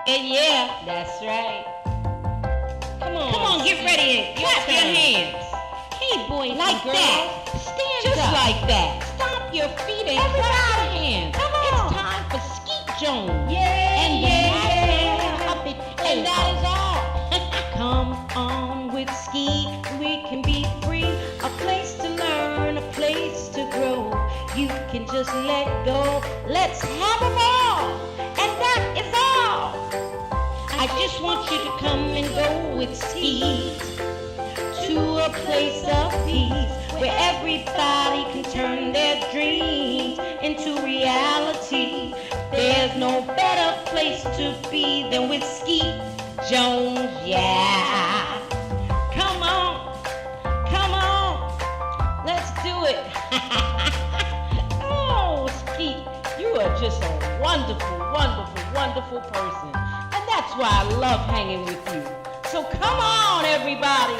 And yeah, that's right. Come on, get ready and clap your hands. Hey, boys like and girls. That. Stand just up. Like that. Stomp your feet and clap your hands. Come on. It's time for Skeet Jones. And the puppet. And that is all. Come on with Skeet. We can be free. A place to learn, a place to grow. You can just let go. Let's have them all. And that is all. I just want you to come and go with Skeet to a place of peace where everybody can turn their dreams into reality. There's no better place to be than with Skeet Jones, yeah. Come on, let's do it. Oh, Skeet, you are just a wonderful, wonderful, wonderful person. And that's why I love hanging with you. So come on, everybody.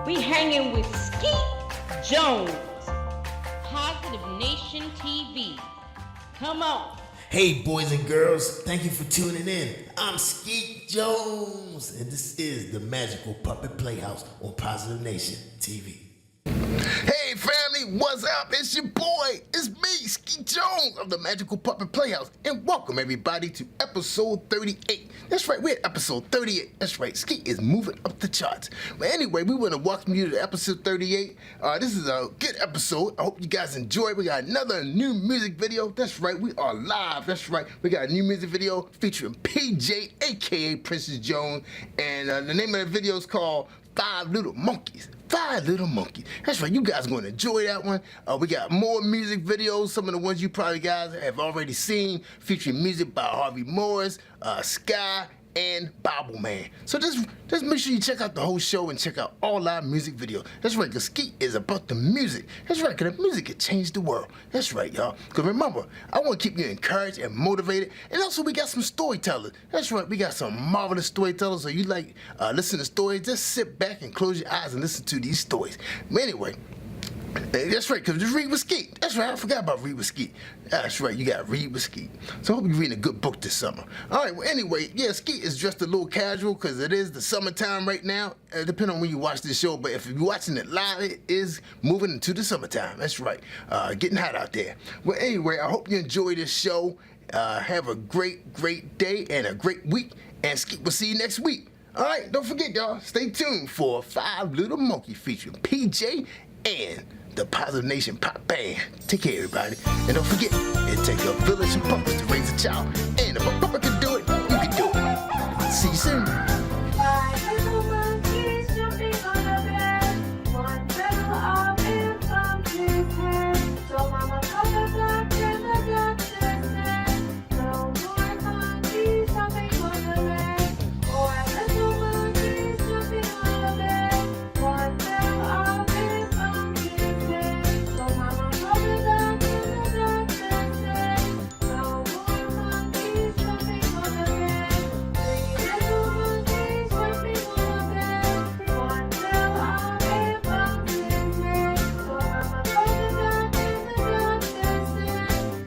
We hanging with Skeet Jones, Positive Nation TV. Come on. Hey, boys and girls, thank you for tuning in. I'm Skeet Jones, and this is the Magical Puppet Playhouse on Positive Nation TV. Hey family, what's up? It's your boy, it's me, Skeet Jones of the Magical Puppet Playhouse, and welcome everybody to episode 38. That's right, we're at episode 38. That's right, Skeet is moving up the charts. But anyway, we want to welcome you to episode 38. This is a good episode. I hope you guys enjoy it. We got another new music video. That's right, we are live. That's right, we got a new music video featuring PJ, aka Princess Jones, and the name of the video is called Five Little Monkeys. Five Little Monkeys. That's right, you guys are going to enjoy that one. We got more music videos, some of the ones you probably guys have already seen, featuring music by Harvey Morris, Sky, and Bible Man. So just make sure you check out the whole show and check out all our music videos. That's right, because Skeet is about the music. That's right, because the music can change the world. That's right, y'all. Because remember, I want to keep you encouraged and motivated. And also, we got some storytellers. That's right, we got some marvelous storytellers. So you like listen to stories, just sit back and close your eyes and listen to these stories. But anyway, that's right, because just read with Skeet. That's right, I forgot about read with Skeet. That's right, you got to read with Skeet. So I hope you're reading a good book this summer. All right, well, anyway, yeah, Skeet is dressed a little casual because it is the summertime right now. Depending on when you watch this show, but if you're watching it live, it is moving into the summertime. That's right, getting hot out there. Well, anyway, I hope you enjoy this show. Have a great, great day and a great week. And Skeet will see you next week. All right, don't forget, y'all, stay tuned for Five Little Monkeys featuring PJ and the Positive Nation Pop Band. Take care, everybody. And don't forget, it takes a village of puppets to raise a child. And if a puppet can do it, you can do it. See you soon. Five little monkeys jumping on a bed. One fell off and bumped his head. So Mama called the doctor and the doctor said, no more monkeys jumping on the bed. Four little monkeys jumping on a bed. One fell off and bumped his head. So Mama called the doctor and the doctor said, no more monkeys jumping on the bed. Three little monkeys jumping on a bed. One fell off and bumped his head. So Mama called the doctor and the doctor said,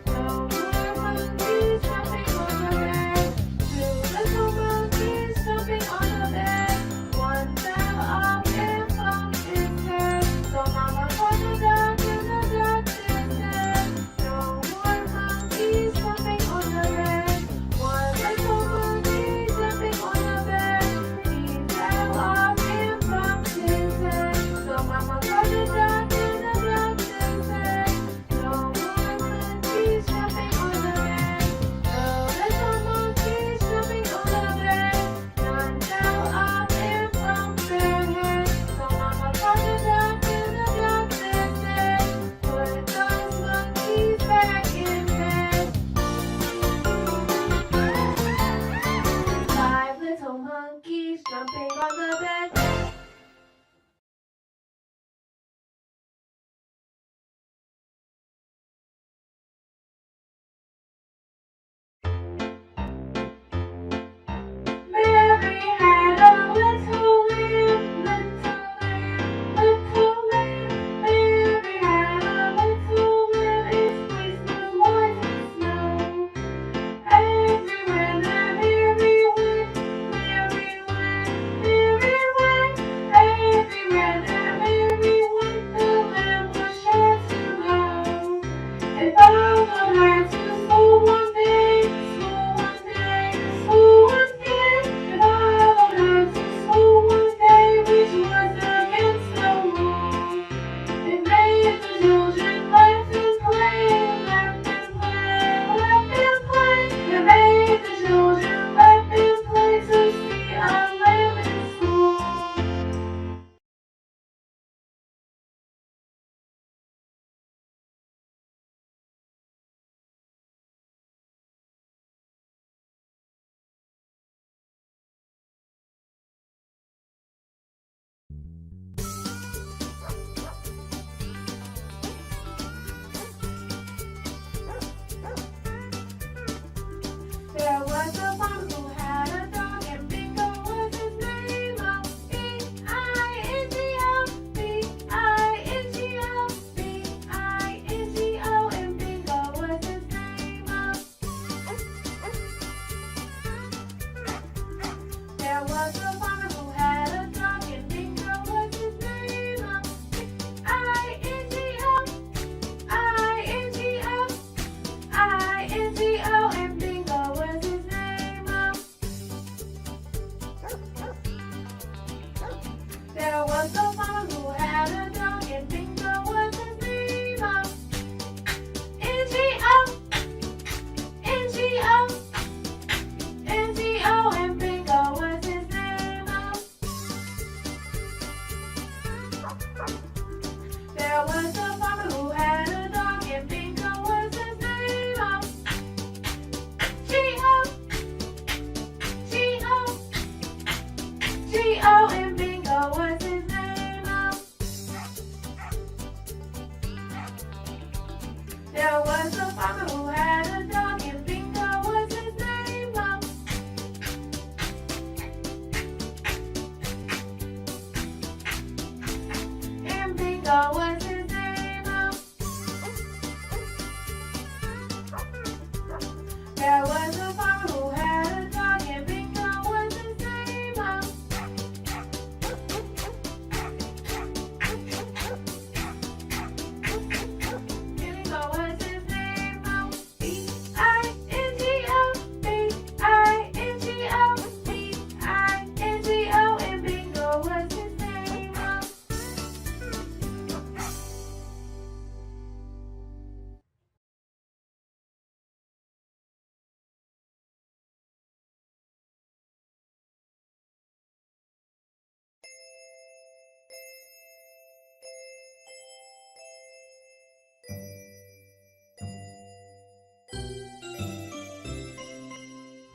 no more monkeys jumping on the bed. Two little monkeys jumping on a bed. One fell off and bumped his head. So Mama called the doctor and the doctor said, no more monkeys jumping on the bed. One little monkey jumping on a bed. He fell off and bumped his head. So Mama called the doctor and the doctor said, no more monkeys jumping on the bed. No little monkeys jumping on the bed. None fell off and bumped their head. So Mama called the doctor and the doctor said, put those monkeys back in bed. Five little monkeys jumping on the bed. Mary had a little lamb, little lamb. Mary had a little lamb, its fleece was white as snow. Everywhere bingo, what's his name? There was a farmer who had a dog, and bingo, what's his name? Bingo, what's his name? B-I-N-G-O, B-I-N-G-O, B-I-N-G-O, and bingo, what's his name?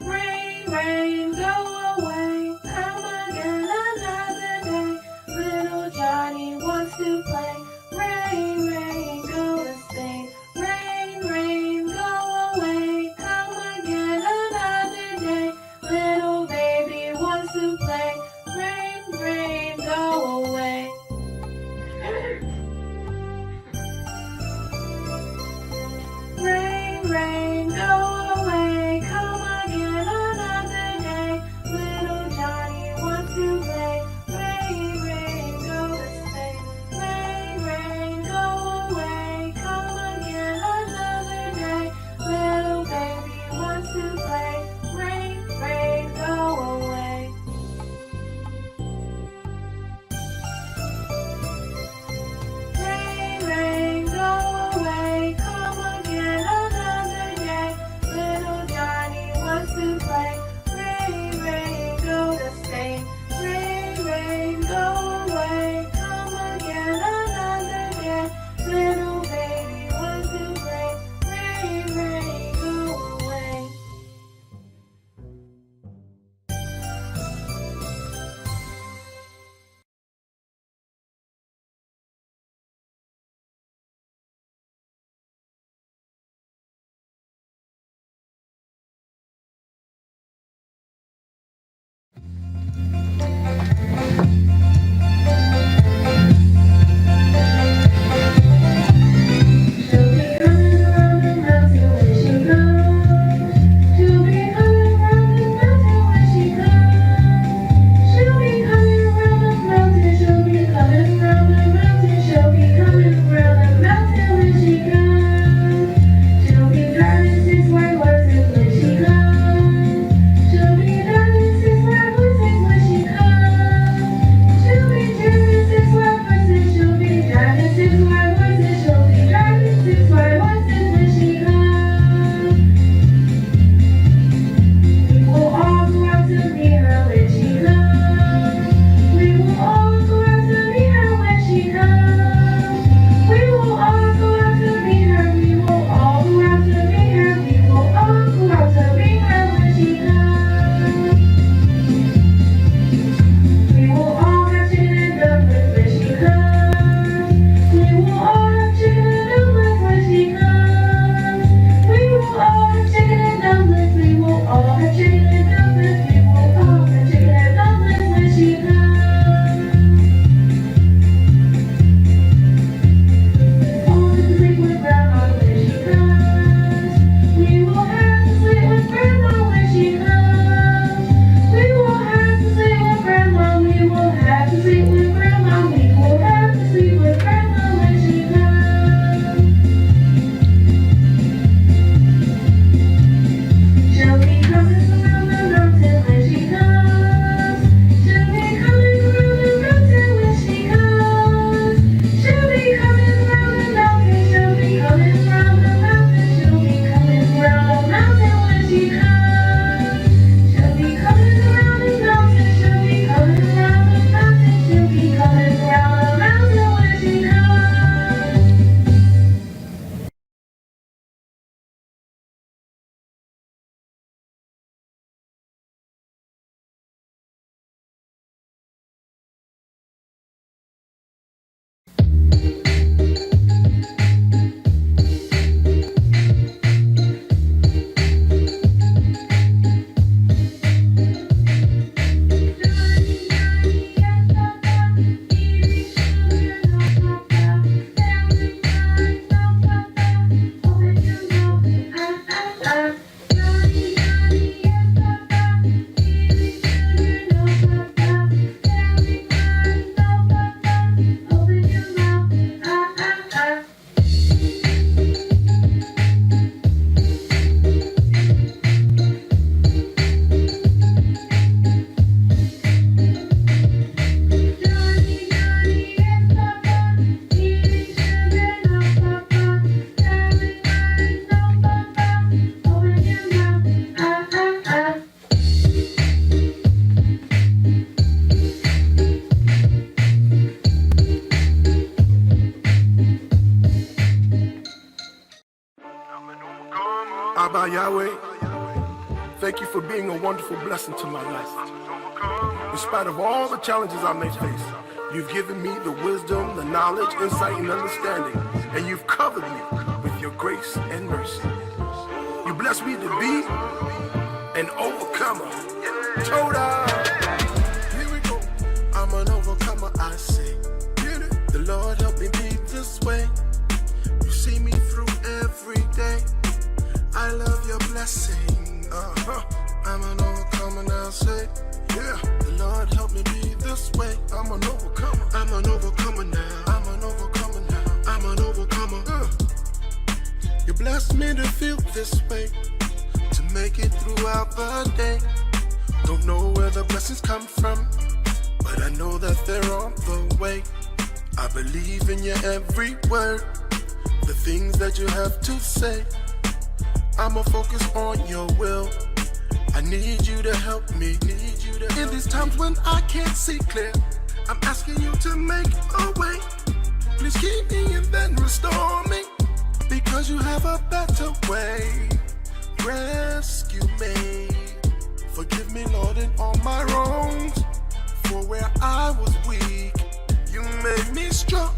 Rain, rain, go away, come again another day. Little Johnny wants to play. Rain, rain, go to Spain. Rain, rain, go away, come again another day. Little baby wants to play. Rain, rain, go away. Rain, rain, go away, come again another day. Little Johnny wants to play. Rain, rain, go to Spain. Rain, rain, go away, come again another day. Little baby wants to play. Rain, rain, go away. Yahweh, thank you for being a wonderful blessing to my life. In spite of all the challenges I may face, you've given me the wisdom, the knowledge, insight, and understanding, and you've covered me with your grace and mercy. You blessed me to be an overcomer. Toda. Here we go. I'm an overcomer, I say. The Lord help me be this way. You see me through every day. I love your blessing. I'm an overcomer now, say. Yeah. The Lord help me be this way. I'm an overcomer. I'm an overcomer now. I'm an overcomer now. I'm an overcomer. You blessed me to feel this way, to make it throughout the day. Don't know where the blessings come from, but I know that they're on the way. I believe in your every word, the things that you have to say. I'ma focus on your will. I need you to help me. In these times when I can't see clear, I'm asking you to make a way. Please keep me and then restore me, because you have a better way. Rescue me. Forgive me, Lord, in all my wrongs. For where I was weak, you made me strong.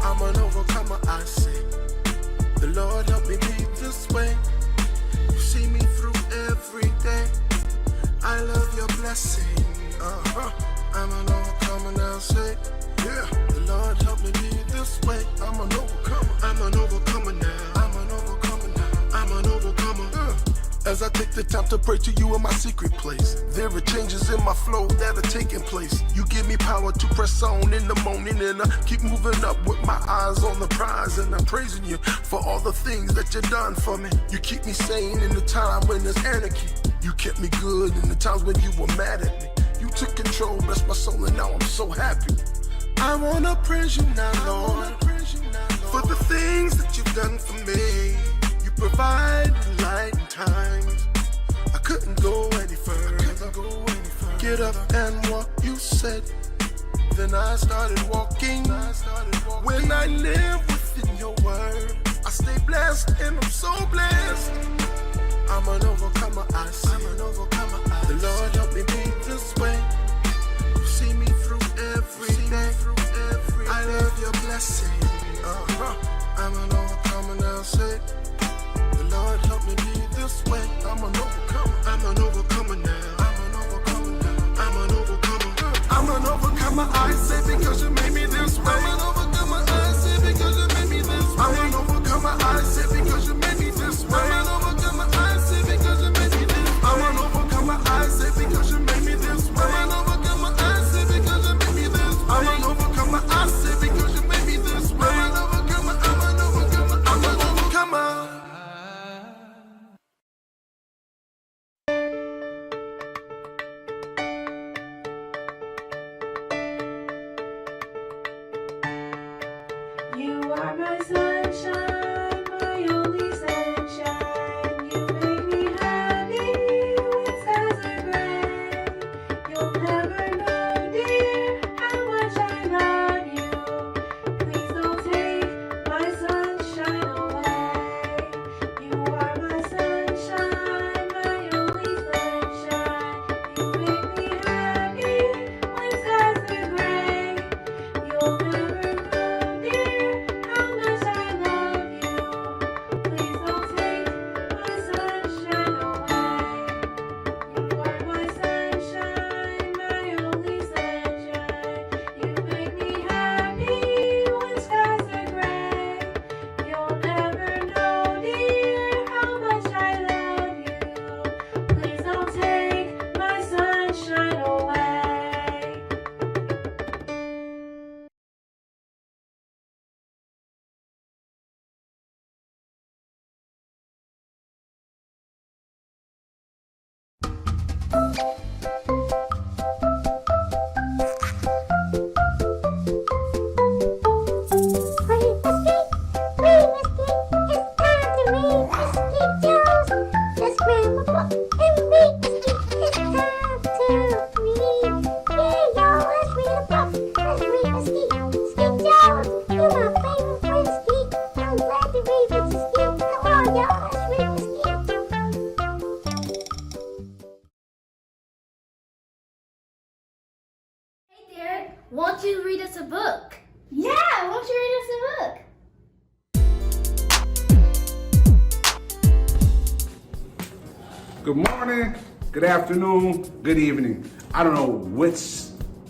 I'm an overcomer, I say. The Lord help me be this way. You see me through every day. I love your blessing. I'm an overcomer now, say. Yeah. The Lord help me be this way. I'm an overcomer. I'm an overcomer now. I'm an overcomer now. I'm an overcomer. As I take the time to pray to you in my secret place, there are changes in my flow that are taking place. You give me power to press on in the morning, and I keep moving up with my eyes on the prize. And I'm praising you for all the things that you've done for me. You keep me sane in the time when there's anarchy. You kept me good in the times when you were mad at me. You took control, blessed my soul, and now I'm so happy. I wanna praise you now, Lord, for the things that you've done for me. You provide light in times I couldn't go any further. Get up and walk, you said. Then I started walking. When I live within your word, I stay blessed and I'm so blessed. I'm an overcomer, I say. The Lord help me be this way. You see me through every day. I love your blessing. I'm an overcomer now, say. The Lord help me be this way. I'm an overcomer. I'm an overcomer now. I'm an overcomer now. I'm an overcomer. I'm an overcomer, I say, because you made me this way. I'm an overcomer, I say, because you made me this way. I'm an overcomer, I say, because you made me this way. I'm an overcomer, I say, because you made me this way. I'm an overcomer, I say, because you made me this way. I'm an overcomer, I say, because you made me this way. I'm an overcomer, I say, because you made me this way. I'm an overcomer, I'm an overcomer, I'm an overcomer. You are my sunshine, my only sunshine. You make me happy when skies are gray. You'll never know, dear, how much I love you. Please don't take my sunshine away. You are my sunshine, my only sunshine. You make me happy when skies are gray. You'll never know, dear, how much I Won't you read us a book? Yeah, won't you read us a book? Good morning, good afternoon, good evening. I don't know which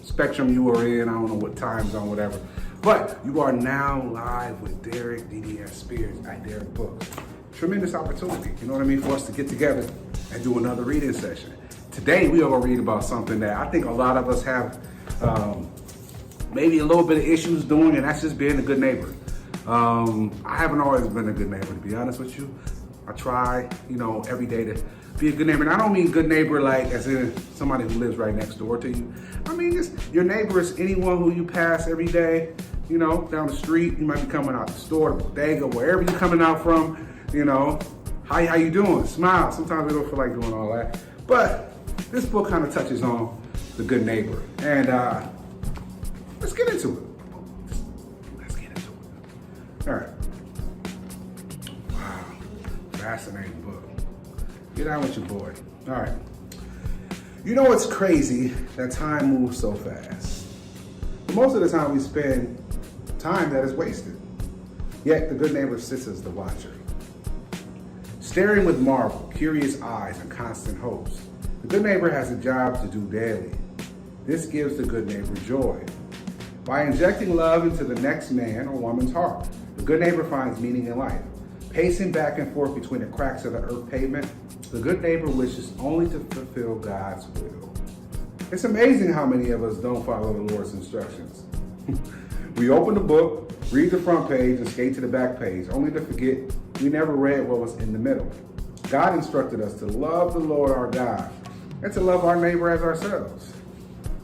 spectrum you are in. I don't know what time zone, whatever. But you are now live with Derek DDS Spears at Derek Books. Tremendous opportunity, you know what I mean, for us to get together and do another reading session. Today we are going to read about something that I think a lot of us have maybe a little bit of issues doing, and that's just being a good neighbor. I haven't always been a good neighbor, to be honest with you. I try, every day to be a good neighbor. And I don't mean good neighbor like as in somebody who lives right next door to you. I mean just your neighbor is anyone who you pass every day, down the street. You might be coming out the store, the bodega, wherever you're coming out from, how you doing? Smile. Sometimes we don't feel like doing all that. But this book kind of touches on the good neighbor. And let's get into it. Let's get into it. All right. Wow. Fascinating book. Get on with your boy. All right. It's crazy that time moves so fast. But most of the time we spend time that is wasted. Yet the good neighbor sits as the watcher. Staring with marvel, curious eyes, and constant hopes, the good neighbor has a job to do daily. This gives the good neighbor joy. By injecting love into the next man or woman's heart, the good neighbor finds meaning in life. Pacing back and forth between the cracks of the earth pavement, the good neighbor wishes only to fulfill God's will. It's amazing how many of us don't follow the Lord's instructions. We open the book, read the front page, and skate to the back page, only to forget we never read what was in the middle. God instructed us to love the Lord our God and to love our neighbor as ourselves.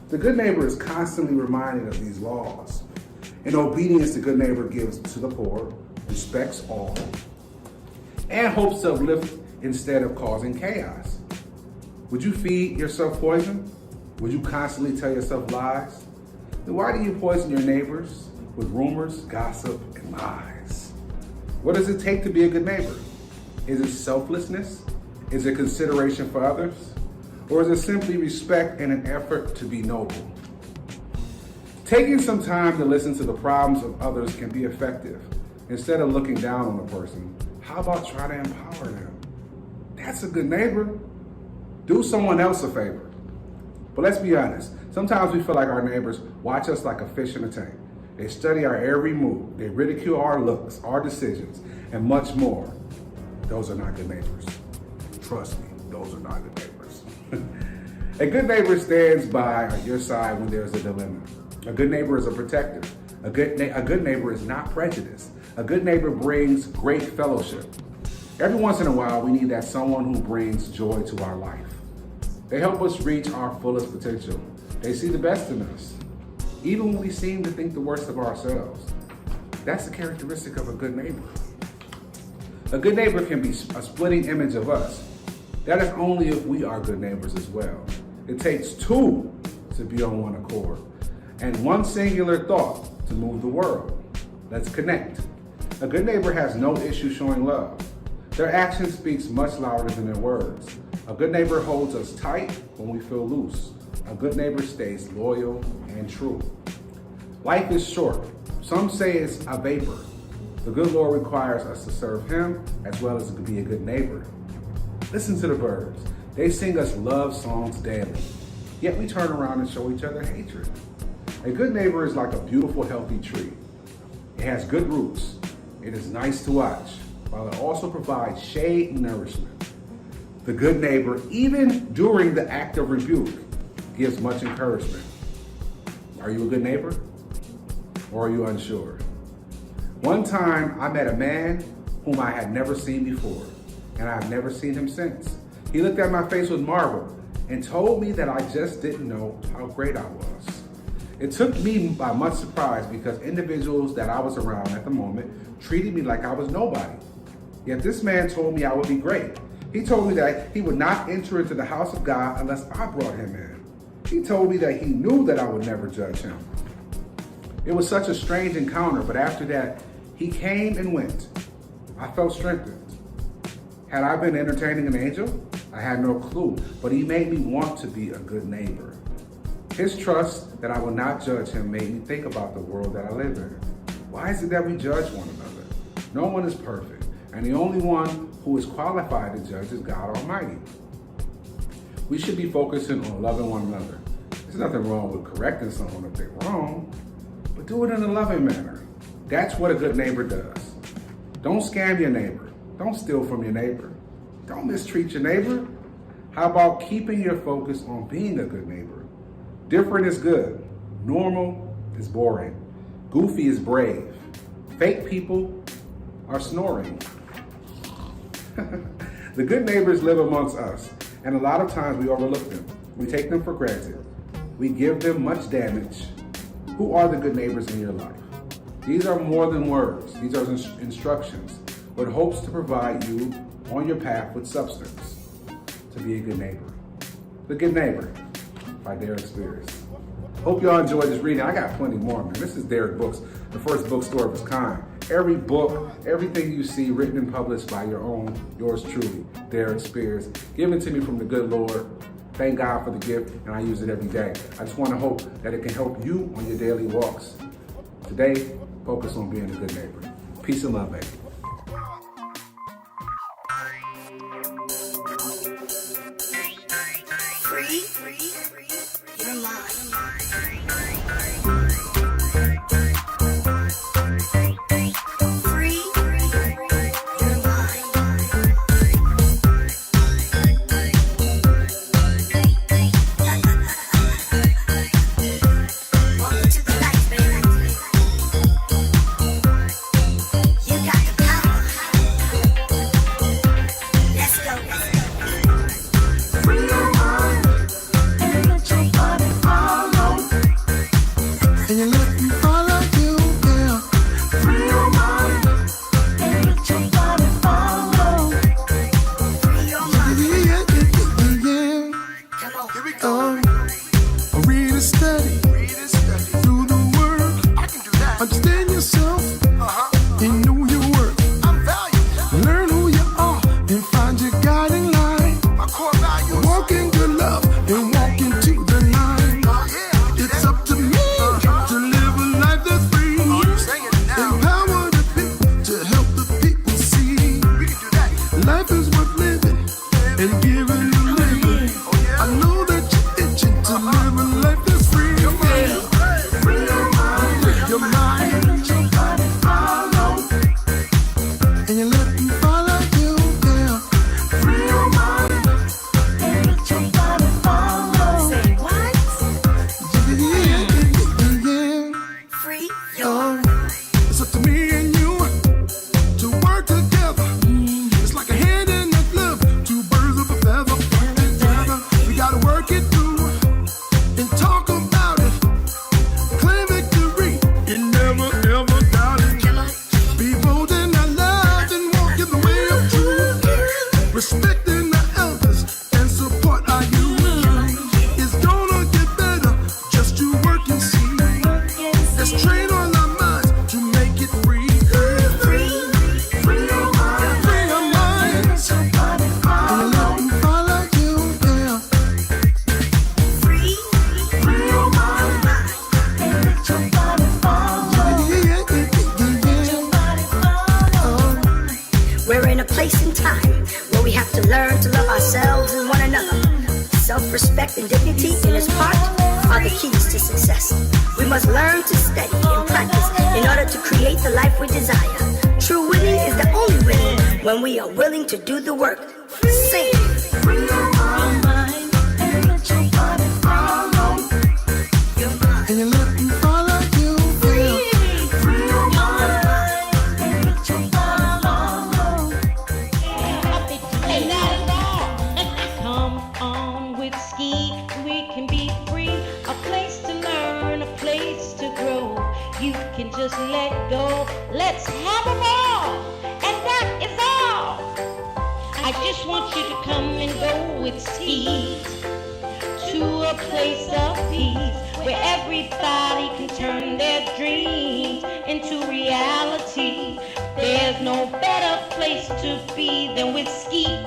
The good neighbor is constantly reminded of these laws. In obedience, the good neighbor gives to the poor, respects all, and hopes to uplift instead of causing chaos. Would you feed yourself poison? Would you constantly tell yourself lies? Then why do you poison your neighbors with rumors, gossip, and lies? What does it take to be a good neighbor? Is it selflessness? Is it consideration for others? Or is it simply respect and an effort to be noble? Taking some time to listen to the problems of others can be effective. Instead of looking down on a person, how about try to empower them? That's a good neighbor. Do someone else a favor. But let's be honest, sometimes we feel like our neighbors watch us like a fish in a tank. They study our every move. They ridicule our looks, our decisions, and much more. Those are not good neighbors. Trust me, those are not good neighbors. A good neighbor stands by your side when there's a dilemma. A good neighbor is a protector. A good neighbor is not prejudiced. A good neighbor brings great fellowship. Every once in a while, we need that someone who brings joy to our life. They help us reach our fullest potential. They see the best in us, even when we seem to think the worst of ourselves. That's the characteristic of a good neighbor. A good neighbor can be a splitting image of us. That is only if we are good neighbors as well. It takes two to be on one accord, and one singular thought to move the world. Let's connect. A good neighbor has no issue showing love. Their action speaks much louder than their words. A good neighbor holds us tight when we feel loose. A good neighbor stays loyal and true. Life is short. Some say it's a vapor. The good Lord requires us to serve Him as well as to be a good neighbor. Listen to the birds. They sing us love songs daily. Yet we turn around and show each other hatred. A good neighbor is like a beautiful, healthy tree. It has good roots. It is nice to watch, while it also provides shade and nourishment. The good neighbor, even during the act of rebuke, gives much encouragement. Are you a good neighbor? Or are you unsure? One time, I met a man whom I had never seen before, and I've never seen him since. He looked at my face with marvel and told me that I just didn't know how great I was. It took me by much surprise because individuals that I was around at the moment treated me like I was nobody. Yet this man told me I would be great. He told me that he would not enter into the house of God unless I brought him in. He told me that he knew that I would never judge him. It was such a strange encounter, but after that, he came and went. I felt strengthened. Had I been entertaining an angel? I had no clue, but he made me want to be a good neighbor. His trust that I will not judge him made me think about the world that I live in. Why is it that we judge one another? No one is perfect, and the only one who is qualified to judge is God Almighty. We should be focusing on loving one another. There's nothing wrong with correcting someone if they're wrong, but do it in a loving manner. That's what a good neighbor does. Don't scam your neighbor. Don't steal from your neighbor. Don't mistreat your neighbor. How about keeping your focus on being a good neighbor? Different is good. Normal is boring. Goofy is brave. Fake people are snoring. The good neighbors live amongst us, and a lot of times we overlook them. We take them for granted. We give them much damage. Who are the good neighbors in your life? These are more than words. These are instructions with hopes to provide you on your path with substance to be a good neighbor. The Good Neighbor by Derek Spears. Hope y'all enjoyed this reading. I got plenty more, man. This is Derek Books, the first bookstore of its kind. Every book, everything you see written and published by yours truly, Derek Spears, given to me from the good Lord. Thank God for the gift, and I use it every day. I just want to hope that it can help you on your daily walks. Today, focus on being a good neighbor. Peace and love, baby. Self-respect and dignity in its heart are the keys to success. We must learn to study and practice in order to create the life we desire. True winning is the only winning when we are willing to do the work. Sing. Free your mind and let your body follow your mind. And you let me follow you. Free your mind and let your body follow. Hey, not at all. Come on with Skeet, we can be free. A place to learn, a place to grow. You can just let go. Let's have a ball, and that is all. I just want you to come and go with Skeet to a place of peace where everybody can turn their dreams into reality. There's no better place to be than with Skeet.